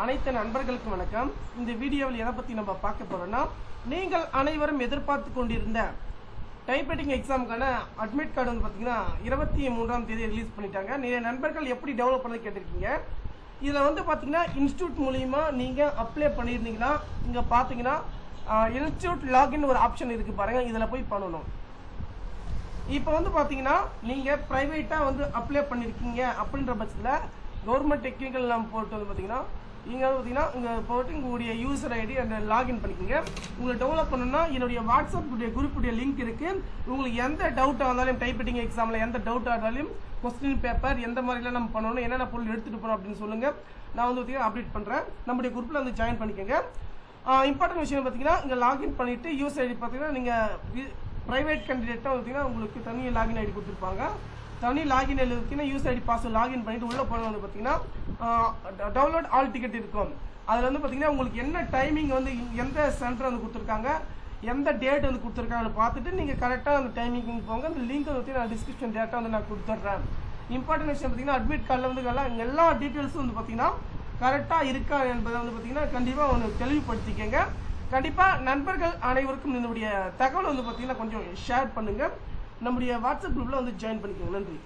அனைத்து நண்பர்களுக்கும் வணக்கம். இந்த வீடியோவில் எதை பற்றி நம்ம பார்க்க போறோம்னா, நீங்கள் அனைவரும் எதிர்பார்த்து கொண்டிருந்த டைப்ரைட்டிங் எக்ஸாமுக்கான அட்மிட் கார்டு வந்து பார்த்தீங்கன்னா 23ஆம் தேதி ரிலீஸ் பண்ணிட்டாங்க. நிறைய நண்பர்கள் எப்படி டெவலப் பண்ணது கேட்டிருக்கீங்க. இதில் வந்து பார்த்தீங்கன்னா இன்ஸ்டியூட் மூலிமா நீங்கள் அப்ளை பண்ணியிருந்தீங்கன்னா இங்கே பார்த்தீங்கன்னா இன்ஸ்டியூட் லாகின் ஒரு ஆப்ஷன் இருக்குது பாருங்கள், இதில் போய் பண்ணணும். இப்போ வந்து பார்த்தீங்கன்னா நீங்கள் ப்ரைவேட்டாக வந்து அப்ளை பண்ணியிருக்கீங்க அப்படின்ற பட்சத்தில் கவர்மெண்ட் டெக்னிக்கல் நாம் போட்டு வந்து பார்த்தீங்கன்னா இங்கே வந்து பார்த்தீங்கன்னா இங்கே போட்டு உங்களுடைய யூசர் ஐடி அந்த லாகின் பண்ணிக்கோங்க. உங்களை டெவலப் பண்ணணும்னா என்னுடைய வாட்ஸ்அப் குரூப்புடைய லிங்க் இருக்குது. உங்களுக்கு எந்த டவுட்டாக இருந்தாலும் டைப்ரைட்டிங் எக்ஸாமில் எந்த டவுட்டாக இருந்தாலும் கொஸ்டின் பேப்பர் எந்த மாதிரிலாம் நம்ம பண்ணணும், என்னென்ன பொருள் எடுத்துகிட்டு போகணும் அப்படின்னு சொல்லுங்கள். நான் வந்து பார்த்தீங்கன்னா அப்டேட் பண்ணுறேன். நம்முடைய குரூப்பில் வந்து ஜாயின் பண்ணிக்கோங்க. இம்பார்ட்டன்ட் விஷயம் பார்த்தீங்கன்னா இங்கே லாகின் பண்ணிவிட்டு யூசர் ஐடி பார்த்தீங்கன்னா நீங்கள் ப்ரைவேட் கேண்டிடேட்டாக பார்த்தீங்கன்னா உங்களுக்கு தனி லாகின் ஐடி கொடுத்துருப்பாங்க. தனி லாகின் ஐடி பார்த்தீங்கன்னா யூசர் ஐடி பாஸ்வேர்ட் லாகின் பண்ணிட்டு உள்ளே போன வந்து பார்த்தீங்கன்னா டவுன்லோட் ஆல் டிக்கெட் இருக்கும். அதில் வந்து பார்த்தீங்கன்னா உங்களுக்கு என்ன டைமிங் வந்து எந்த சென்டர் வந்து கொடுத்துருக்காங்க, எந்த டேட் வந்து கொடுத்துருக்காங்கன்னு பார்த்துட்டு நீங்கள் கரெக்டாக அந்த டைமிங் போங்க. அந்த லிங்க் வந்து நான் டிஸ்கிரிப்ஷன் டேட்டா வந்து நான் கொடுத்துட்றேன். இம்பார்ட்டன்ட் விஷயம் பார்த்தீங்கன்னா அட்மிட் கார்டில் வந்து எல்லா டீட்டெயில்ஸும் வந்து பார்த்தீங்கன்னா கரெக்டாக இருக்கா என்பதை வந்து பார்த்தீங்கன்னா கண்டிப்பாக ஒன்று தெளிவுபடுத்திக்கங்க. கண்டிப்பாக நண்பர்கள் அனைவருக்கும் என்னுடைய தகவல் வந்து பார்த்தீங்கன்னா கொஞ்சம் ஷேர் பண்ணுங்கள். நம்முடைய வாட்ஸ்அப் குரூப்பில் வந்து ஜாயின் பண்ணிக்கோங்க. நன்றி.